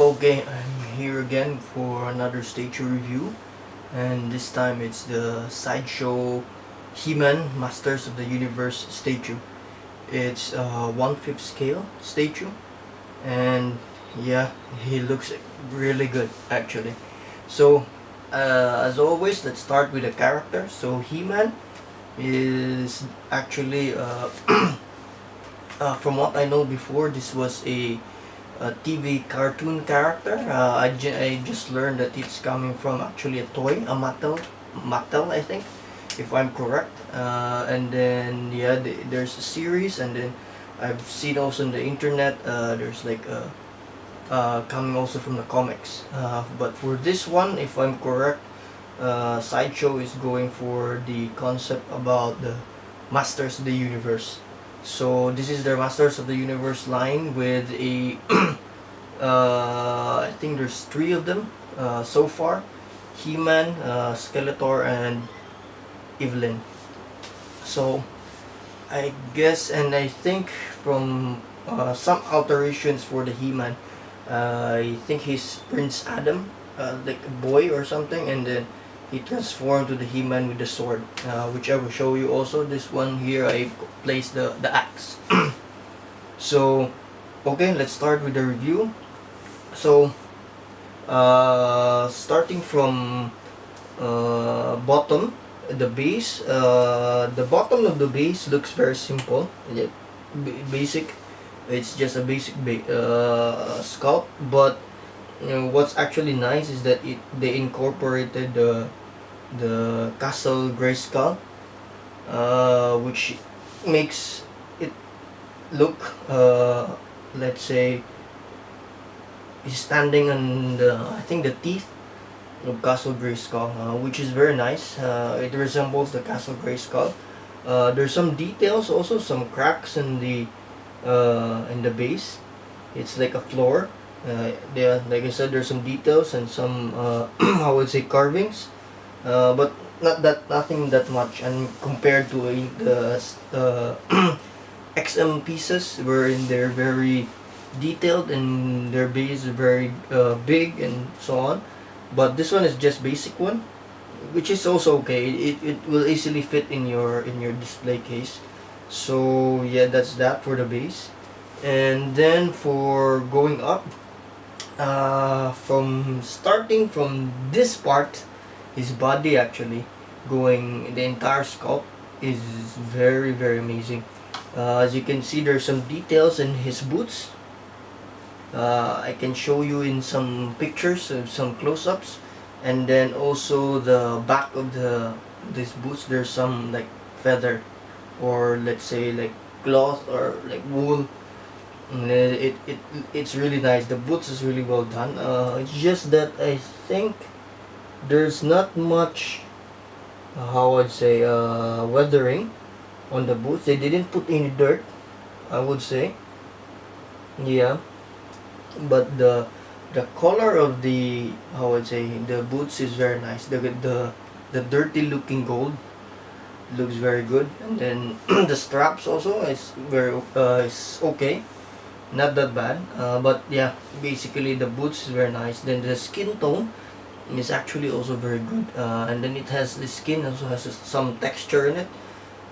Okay, I'm here again for another statue review, and this time it's the Sideshow He-Man Masters of the Universe statue. It's a 1/5 scale statue, and yeah, he looks really good actually. So, as always, let's start with the character. So He-Man is actually, from what I know before, this was a TV cartoon character. I just learned that it's coming from actually a toy, a Mattel I think, if I'm correct. And then yeah, there's a series, and then I've seen also on the internet. There's like coming also from the comics. But for this one, if I'm correct, Sideshow is going for the concept about the Masters of the Universe. So this is their Masters of the Universe line with a I think there's three of them so far: He-Man, Skeletor, and Evelyn. So I guess, and I think from some alterations for the He-Man, I think he's Prince Adam, like a boy or something, and then he transformed to the He-Man with the sword, which I will show you also. This one here, I placed the axe. So, okay, let's start with the review. So, starting from bottom, the base, the bottom of the base looks very simple, basic. It's just a basic sculpt, but what's actually nice is that they incorporated the Castle Grayskull, which makes it look, let's say, he's standing on I think the teeth of Castle Grayskull, which is very nice. It resembles the Castle Grayskull. There's some details also, some cracks in the base. It's like a floor. Yeah, like I said, there's some details and some I would say carvings, but nothing that much. And compared to the XM pieces, wherein they're very detailed and their base is very big and so on. But this one is just basic one, which is also okay. It will easily fit in your display case. So yeah, that's that for the base. And then for going up, from starting from this part, his body actually, going the entire sculpt is very amazing. As you can see, there's some details in his boots. I can show you in some pictures of some close-ups, and then also the back of these boots, there's some like feather, or let's say like cloth or like wool. And it's really nice. The boots is really well done. It's just that I think there's not much, how I'd say, weathering on the boots. They didn't put any dirt, I would say. Yeah, but the color of the, how I'd say, the boots is very nice. The dirty looking gold looks very good, and then the straps also is is okay, not that bad. But yeah, basically the boots is very nice. Then the skin tone is actually also very good, and then it has, the skin also has some texture in it,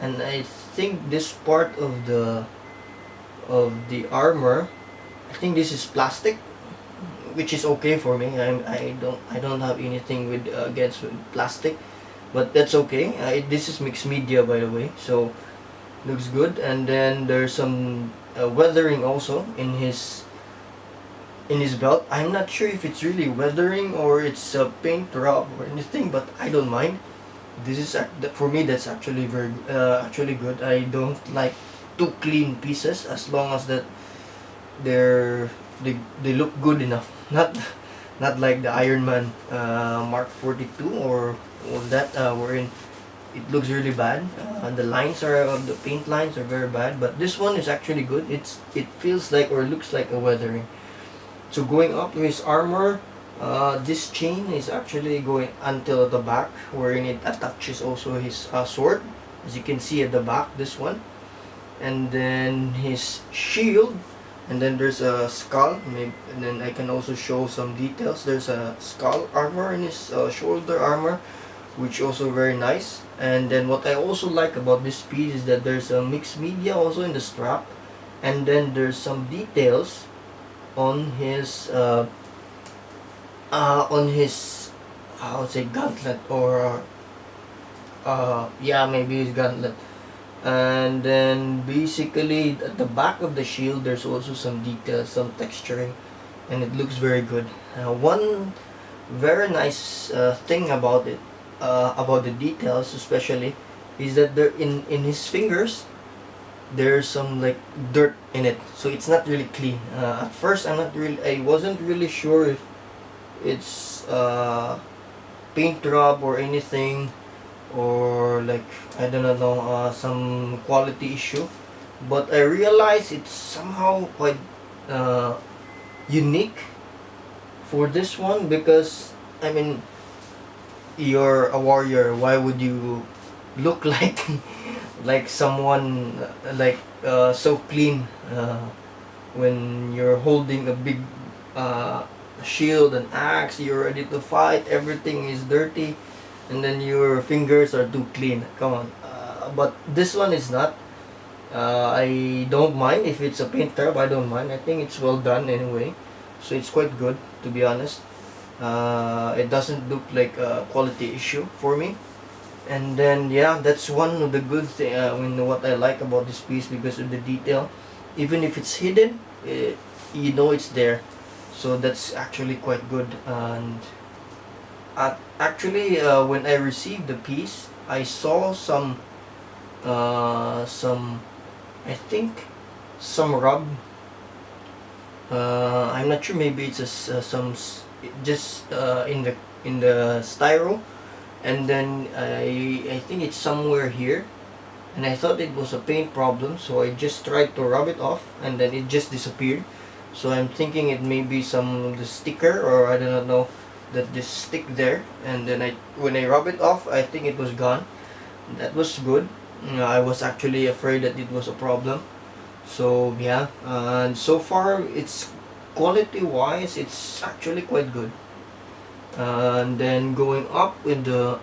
and I think this part of the armor, I think this is plastic, which is okay for me. I don't have anything with against with plastic, but that's okay. This is mixed media, by the way, so looks good. And then there's some weathering also in his belt. I'm not sure if it's really weathering or it's a paint rub or anything, but I don't mind. This is for me, that's actually very actually good. I don't like too clean pieces, as long as that they look good enough. Not like the Iron Man Mark 42 or that, wherein it looks really bad. The lines are, the paint lines are very bad, but this one is actually good. It feels like, or looks like, a weathering. So going up to his armor, this chain is actually going until the back, wherein it attaches also his sword, as you can see at the back, this one. And then his shield and then there's a skull, maybe, and then I can also show some details. There's a skull armor in his shoulder armor, which also very nice. And then what I also like about this piece is that there's a mixed media also in the strap, and then there's some details on his I would say gauntlet, or yeah, maybe his gauntlet. And then basically at the back of the shield there's also some details, some texturing, and it looks very good. One very nice thing about it, about the details especially, is that there in his fingers there's some like dirt in it, so it's not really clean. At first I wasn't really sure if it's paint rub or anything, or like I don't know, some quality issue, but I realized it's somehow quite unique for this one, because I mean, you're a warrior, why would you look like like someone like so clean when you're holding a big shield and axe, you're ready to fight, everything is dirty, and then your fingers are too clean. Come on. But this one is not. I don't mind if it's a paint job. I don't mind. I think it's well done anyway, so it's quite good, to be honest. It doesn't look like a quality issue for me. And then yeah, that's one of the good thing. What I like about this piece, because of the detail, even if it's hidden, you know it's there. So that's actually quite good. And actually, when I received the piece, I saw some I think some rub. I'm not sure. Maybe it's just in the styro, and then I think it's somewhere here, and I thought it was a paint problem, so I just tried to rub it off, and then it just disappeared. So I'm thinking it may be some of the sticker, or I do not know, that just stick there, and then when I rub it off, I think it was gone. That was good. I was actually afraid that it was a problem. So yeah, and so far it's quality wise, it's actually quite good. And then going up with the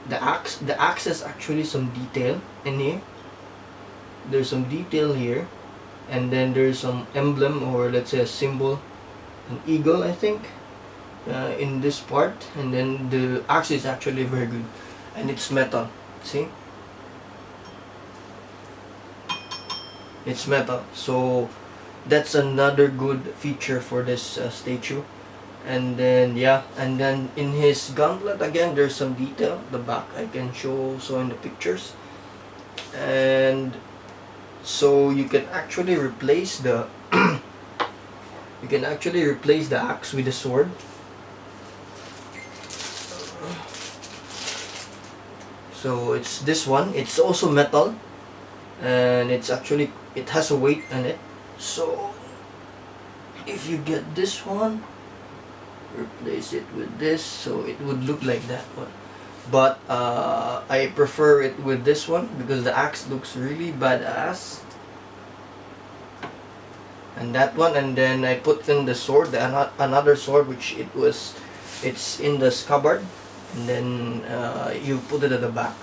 the axe has actually some detail in here. There's some detail here, and then there's some emblem, or let's say a symbol, an eagle I think, in this part. And then the axe is actually very good, and it's metal. See, it's metal, so that's another good feature for this statue. And then yeah, and then in his gauntlet again, there's some detail. The back I can show also in the pictures, and so you can actually replace the axe with the sword. So it's this one. It's also metal, and it has a weight on it. So if you get this one, replace it with this, so it would look like that one. But I prefer it with this one, because the axe looks really badass. And that one, and then I put in the sword, another sword, which it's in the scabbard, and then you put it at the back.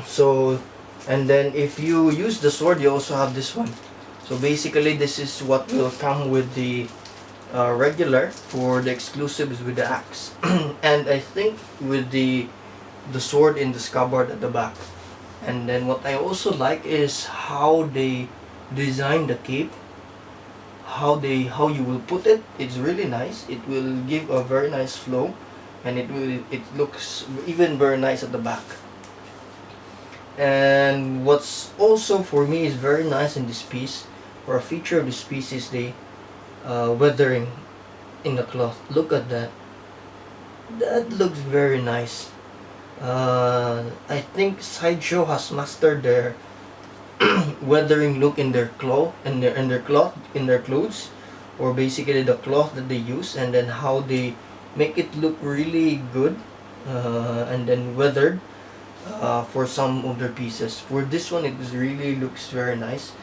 So, and then if you use the sword, you also have this one. So basically, this is what will come with the regular. For the exclusives with the axe, and I think with the sword in the scabbard at the back. And then what I also like is how they design the cape, how you will put it. It's really nice. It will give a very nice flow, and it looks even very nice at the back. And what's also for me is very nice in this piece, or a feature of this piece, is the weathering in the cloth. Look at that. That looks very nice. I think Sideshow has mastered their weathering look in their cloth, in their clothes, or basically the cloth that they use, and then how they make it look really good, and then weathered for some of their pieces. For this one, it really looks very nice.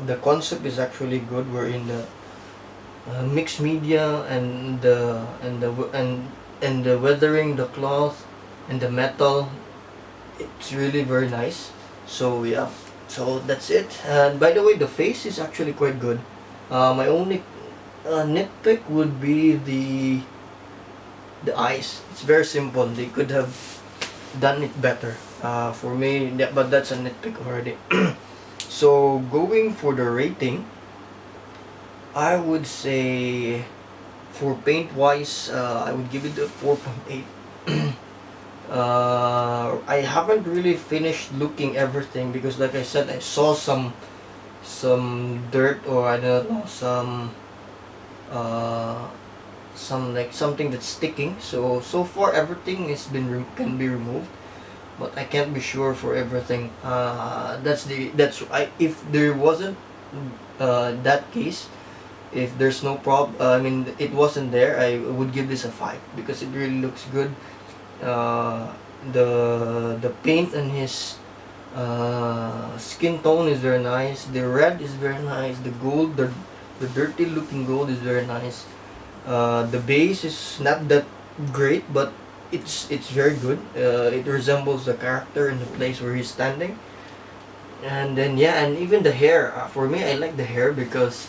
The concept is actually good. We're in the mixed media, and the weathering the cloth and the metal, it's really very nice. So yeah, so that's it. And by the way, the face is actually quite good. My only nitpick would be the eyes. It's very simple. They could have done it better. For me, but that's a nitpick already. So going for the rating, I would say for paint wise, I would give it a 4.8. I haven't really finished looking everything because, like I said, I saw some dirt, or I don't know, some like something that's sticking. So far everything can be removed, but I can't be sure for everything. If there wasn't that case, if there's no I mean, it wasn't there, I would give this a 5 because it really looks good. The paint and his skin tone is very nice. The red is very nice. The gold, the dirty looking gold is very nice. The base is not that great, but it's very good. It resembles the character in the place where he's standing. And then yeah, and even the hair. For me, I like the hair because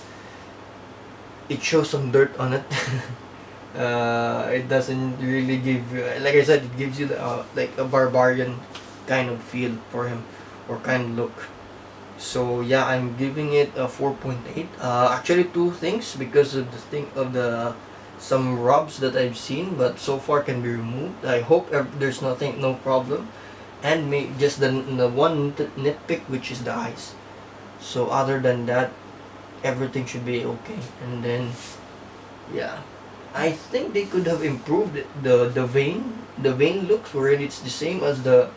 it shows some dirt on it. It doesn't really give, like I said, it gives you like a barbarian kind of feel for him, or kind of look. So yeah, I'm giving it a 4.8. Actually, two things, because of some rubs that I've seen, but so far can be removed. I hope there's no problem, and just the one nitpick, which is the eyes. So other than that, everything should be okay. And then yeah, I think they could have improved the vein. The vein looks where it's the same as the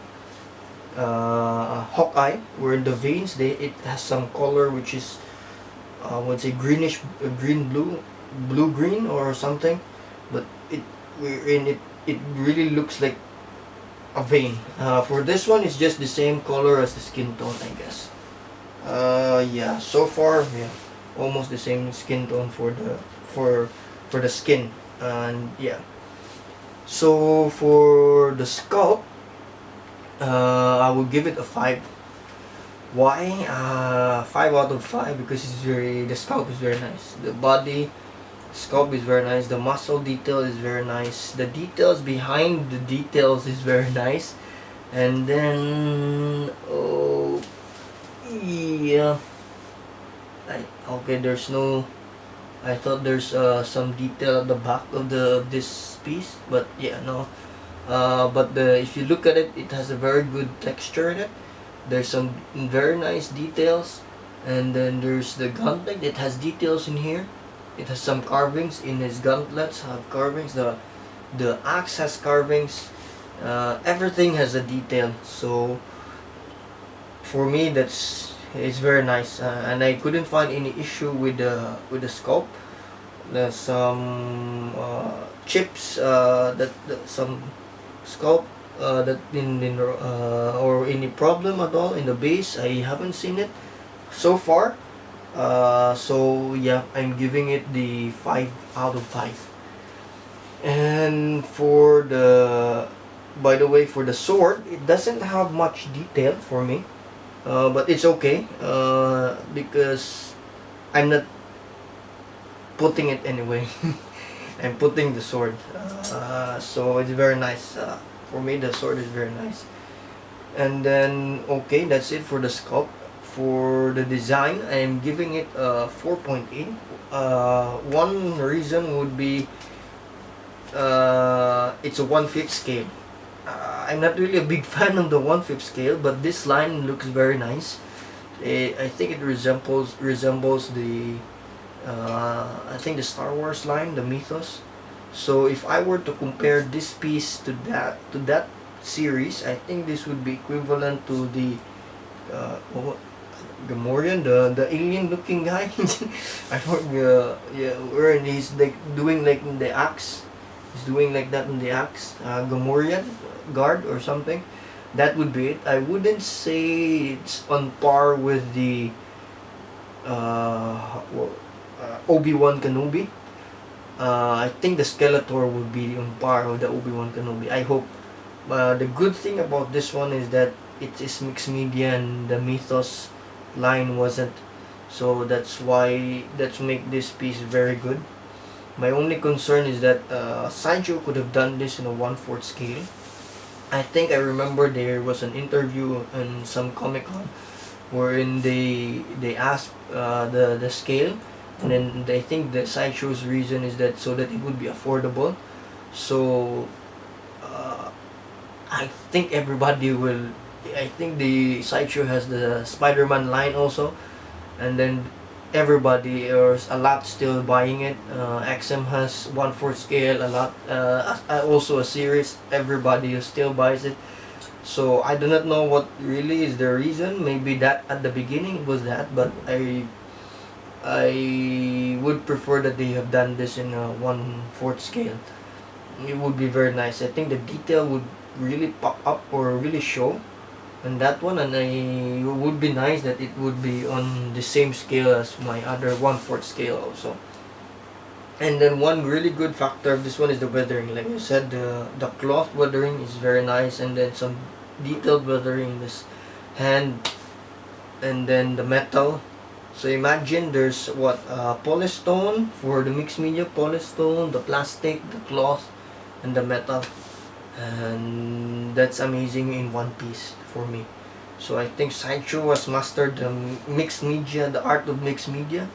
Hawkeye, where the veins it has some color which is what's a greenish, green blue green or something, but it really looks like a vein. For this one, it's just the same color as the skin tone, I guess. Yeah, so far, yeah, almost the same skin tone for the skin. And yeah, so for the scalp, I will give it a 5. Why? 5 out of 5 because the scalp is very nice. The body scalp is very nice. The muscle detail is very nice. The details behind the details is very nice. And then yeah, okay, there's no. I thought there's some detail at the back of this piece, but yeah, no. But if you look at it, it has a very good texture in it. There's some very nice details, and then there's the gauntlet. It has details in here. It has some carvings in his gauntlets. Have carvings. The axe has carvings. Everything has a detail. So for me, it's very nice, and I couldn't find any issue with the sculpt. There's some chips some sculpt that or any problem at all in the base. I haven't seen it so far. So yeah, I'm giving it the 5 out of 5. And by the way, for the sword, it doesn't have much detail for me. But it's okay because I'm not putting it anyway. I'm putting the sword, so it's very nice. For me, the sword is very nice. And then okay, that's it for the sculpt. For the design, I am giving it a 4.8. One reason would be it's a 1/5 scale. I'm not really a big fan of the 1/5 scale, but this line looks very nice. I think it resembles the I think the Star Wars line, the Mythos. So if I were to compare this piece to that series, I think this would be equivalent to the Gamorrean, the alien looking guy. I don't yeah, where he's like doing like the axe. He's doing like that in the axe. Gamorrean guard or something. That would be it. I wouldn't say it's on par with the Obi-Wan Kenobi. I think the Skeletor would be on par with the Obi-Wan Kenobi. I hope. The good thing about this one is that it is mixed media and the Mythos line wasn't. So that's make this piece very good. My only concern is that Sideshow could have done this in a 1/4 scale. I think I remember there was an interview in some Comic Con wherein they asked the scale, and then I think the Sideshow's reason is that so that it would be affordable. So I think everybody will. I think the Sideshow has the Spider-Man line also, and then everybody or a lot still buying it. XM has 1/4 scale, a lot. Also a series, everybody still buys it. So I do not know what really is the reason. Maybe that at the beginning it was that, but I would prefer that they have done this in a 1/4 scale. It would be very nice. I think the detail would really pop up or really show on that one, and it would be nice that it would be on the same scale as my other 1/4 scale also. And then one really good factor of this one is the weathering. Like I said, the cloth weathering is very nice, and then some detailed weathering in this hand, and then the metal. So imagine there's what polystone for the mixed media, polystone, the plastic, the cloth, and the metal, and that's amazing in one piece for me. So I think Sideshow has mastered the mixed media, the art of mixed media.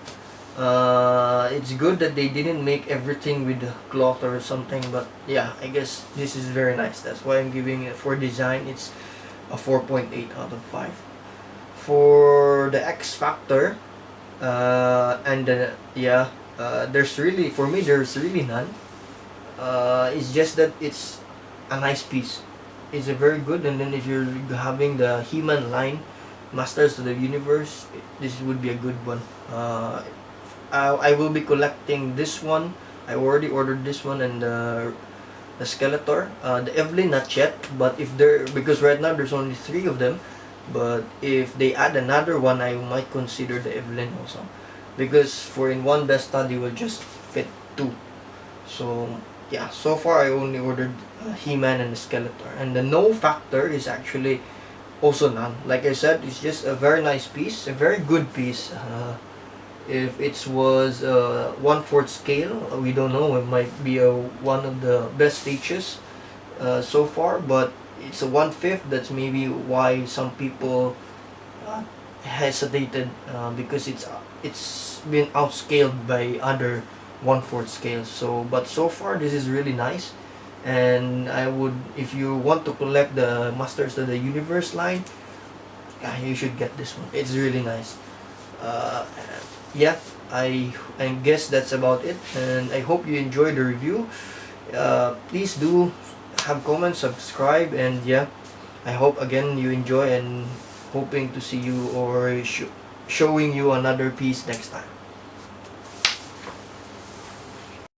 It's good that they didn't make everything with the cloth or something, but yeah, I guess this is very nice. That's why I'm giving it, for design, it's a 4.8 out of 5. For the X factor, and there's really, for me, there's really none. It's just that it's a nice piece. It's a very good, and then if you're having the He-Man line, Masters of the Universe, this would be a good one. I will be collecting this one. I already ordered this one, and the Skeletor. The Evelyn not yet, but if there, because right now there's only 3 of them, but if they add another one, I might consider the Evelyn also, because for in one best study will just fit 2. So yeah, so far I only ordered He-Man and the Skeletor, and the no factor is actually also none. Like I said, it's just a very nice piece, a very good piece. If it was 1/4 scale, we don't know. It might be one of the best stitches so far, but it's a 1/5. That's maybe why some people hesitated, because it's been outscaled by other 1/4 scales. So, but so far this is really nice, and I would, if you want to collect the Masters of the Universe line, you should get this one. It's really nice. Yeah, I guess that's about it, and I hope you enjoyed the review. Please do have comments, subscribe, and yeah, I hope again you enjoy, and hoping to see you or showing you another piece next time.